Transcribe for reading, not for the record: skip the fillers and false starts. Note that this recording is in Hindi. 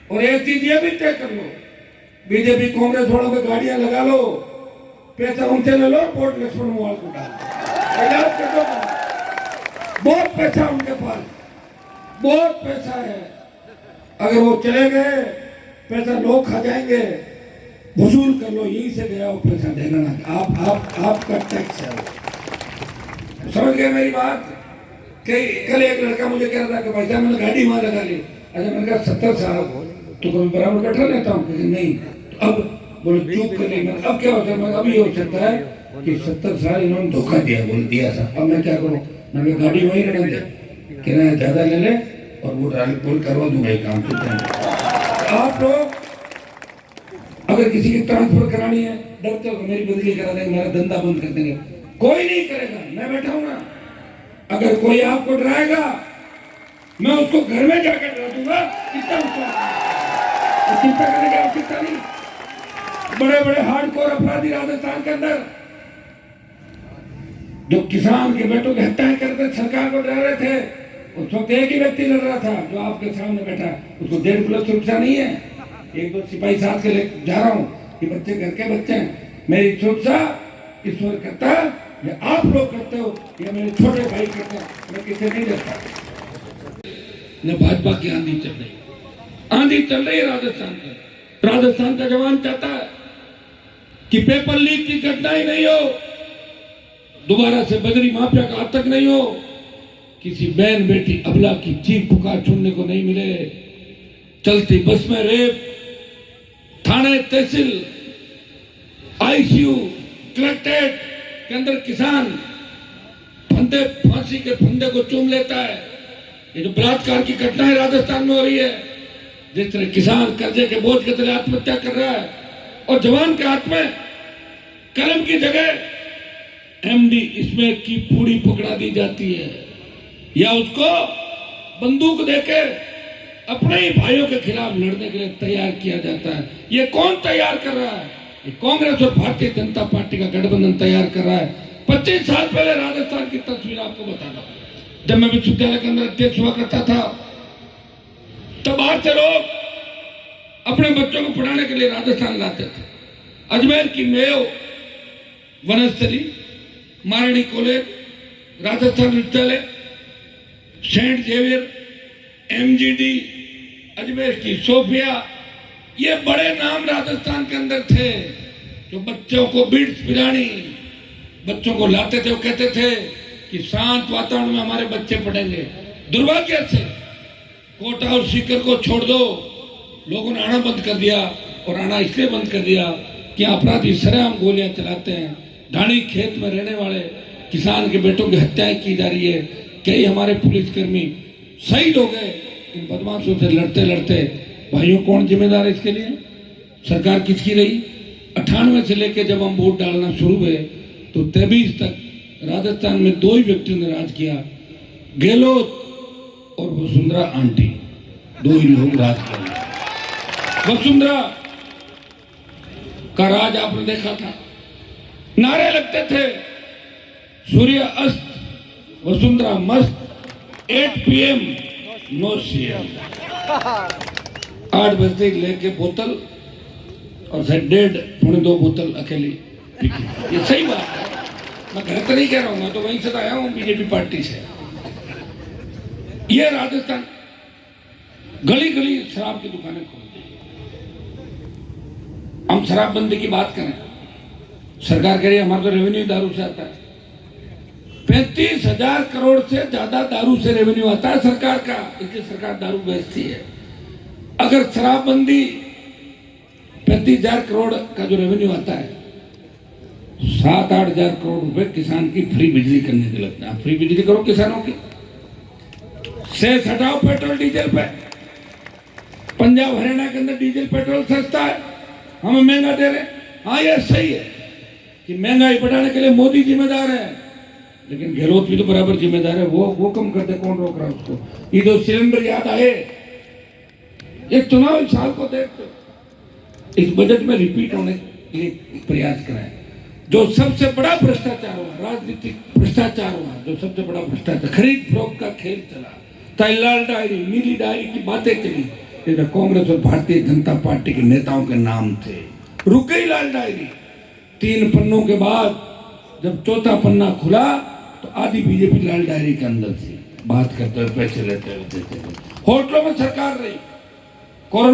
और एक चीज ये भी तय कर लो, बीजेपी कांग्रेस वालों को गाड़ियां लगा लो, पैसा उनसे ले लो, वोट लक्ष्मण मोहाल को डाल दो। बहुत पैसा उनके पास, बहुत पैसा है। अगर वो चले गए, पैसा लोग खा जाएंगे। वसूल कर लो, यहीं से गया वो पैसा देना ना, आपका टैक्स है। समझ गए मेरी बात? कल एक लड़का मुझे कह रहा था कि भाई साहब मैंने गाड़ी वहां लगा ली। अच्छा, मैंने कहा 70 साल तो कभी बराबर बैठा लेता हूँ? नहीं। तो अब बोले चूक कर ली। मैं अब क्या होता है? मैं अभी हो सकता है कि 70 साल इन्होंने धोखा दिया, बोल दिया था। अब मैं क्या करूँ? मैंने गाड़ी वहीं रहने दे, किराया ज्यादा ले ले और वो बोल करवा दूंगा ये काम। आप लोग अगर किसी की ट्रांसफर करानी है, डरते हो मेरी बदली करा देंगे, मेरा धंधा बंद कर देंगे। कोई नहीं करेगा, मैं बैठा हूं ना। अगर कोई आपको डराएगा, मैं उसको घर में जाकर डरा दूंगा। चिंता करने की आवश्यकता नहीं। बड़े बड़े हार्डकोर अपराधी राजस्थान के अंदर जो किसान के बेटों की हत्याएं करते सरकार को डरा रहे थे, उस वक्त एक ही व्यक्ति लड़ रहा था जो आपके सामने बैठा। उसको 1.5 सुरक्षा नहीं है। एक दो सिपाही साथ के ले जा रहा हूँ, ये बच्चे घर के बच्चे हैं। मेरी सुरक्षा ईश्वर करता है, या आप लोग करते हो, या मेरे छोटे भाई करते हैं। मैं किसे नहीं देता। न भाजपा की आंधी चल रही है राजस्थान का। राजस्थान का जवान चाहता है कि पेपर लीक की घटना ही नहीं हो, दोबारा से बजरी माफिया का आतंक नहीं हो, किसी बहन बेटी अबला की चीख पुकार सुनने को नहीं मिले। चलती बस में रेप, थाने तहसील आईसीयू कलेक्ट्रेट के अंदर किसान फंदे फांसी के फंदे को चूम लेता है। ये जो बलात्कार की घटनाएं राजस्थान में हो रही है, जिस तरह किसान कर्जे के बोझ के तले आत्महत्या कर रहा है और जवान के हाथ में कलम की जगह एमडी इसमें की पूरी पकड़ा दी जाती है, या उसको बंदूक देके अपने ही भाइयों के खिलाफ लड़ने के लिए तैयार किया जाता है। ये कौन तैयार कर रहा है? ये कांग्रेस और भारतीय जनता पार्टी का गठबंधन तैयार कर रहा है। 25 साल पहले राजस्थान की तस्वीर आपको बताना। जब मैं विश्वविद्यालय के अंदर अध्यक्ष हुआ करता था, तब बाहर से लोग अपने बच्चों को पढ़ाने के लिए राजस्थान लाते थे। अजमेर की मेयो, वनस्थली, महारानी कॉलेज, राजस्थान विश्वविद्यालय, सेंट जेवियर, एमजीडी, अजमेर की सोफिया, ये बड़े नाम राजस्थान के अंदर थे जो बच्चों को बीट्स पिलानी, बच्चों को लाते थे। वो कहते थे कि शांत वातावरण में हमारे बच्चे पढ़ेंगे। दुर्भाग्य से कोटा और सीकर को छोड़ दो, लोगों ने आना बंद कर दिया। और आना इसलिए बंद कर दिया कि अपराधी सरेआम गोलियां चलाते हैं। ढाणी खेत में रहने वाले किसान के बेटों की हत्याएं की जा रही है। कई हमारे पुलिसकर्मी शहीद हो गए इन बदमाशों से लड़ते लड़ते। भाइयों, कौन जिम्मेदार है इसके लिए? सरकार किसकी रही? 98 से लेकर जब हम वोट डालना शुरू हुए तो 23 तक राजस्थान में 2 ही व्यक्तियों ने राज किया, गहलोत और वसुंधरा आंटी। 2 ही लोग राज किया। वसुंधरा का राज आपने देखा था, नारे लगते थे, सूर्य अस्त वसुंधरा मस्त, 8 PM नो सीएम। 8 बजे लेके बोतल और 1.5-2 बोतल अकेली पीती। ये सही बात है, मैं गलत नहीं कह रहा हूं। मैं तो वहीं से आया हूं, बीजेपी पार्टी से। ये राजस्थान गली गली शराब की दुकानें खोल दी। हम शराबबंदी की बात करें, सरकार कह रही है हमारा तो रेवेन्यू दारू से आता है। 35,000 करोड़ से ज्यादा दारू से रेवेन्यू आता है सरकार का, इसलिए सरकार दारू बेचती है। अगर शराबबंदी 35,000 करोड़ का जो रेवेन्यू आता है, 7-8 हजार करोड़ रुपए किसान की फ्री बिजली करने के लगता है। फ्री बिजली करो किसानों की, सेस हटाओ पेट्रोल डीजल पे। पंजाब हरियाणा के अंदर डीजल पेट्रोल सस्ता है, हमें महंगा दे रहे। हाँ, ये सही है कि महंगाई बढ़ाने के लिए मोदी जिम्मेदार है, लेकिन गहलोत भी तो बराबर जिम्मेदार है। वो कम कर दे, कौन रोक रहा है उसको? ये जो सिलेंडर याद आए, एक चुनाव साल को देखते इस बजट में रिपीट होने के लिए प्रयास कराए। जो सबसे बड़ा भ्रष्टाचार हुआ, राजनीतिक भ्रष्टाचार हुआ, जो सबसे बड़ा भ्रष्टाचार, खरीद फरोख्त का खेल चला, लाल डायरी, नीली डायरी की बातें चली, इधर कांग्रेस और भारतीय जनता पार्टी के नेताओं के नाम थे। रुक गई लाल डायरी। 3 पन्नों के बाद जब चौथा पन्ना खुला तो आधी बीजेपी लाल डायरी के अंदर थी, बात करते हुए, पैसे लेते हुए, देते हुए। होटलों में सरकार रही। कोरोना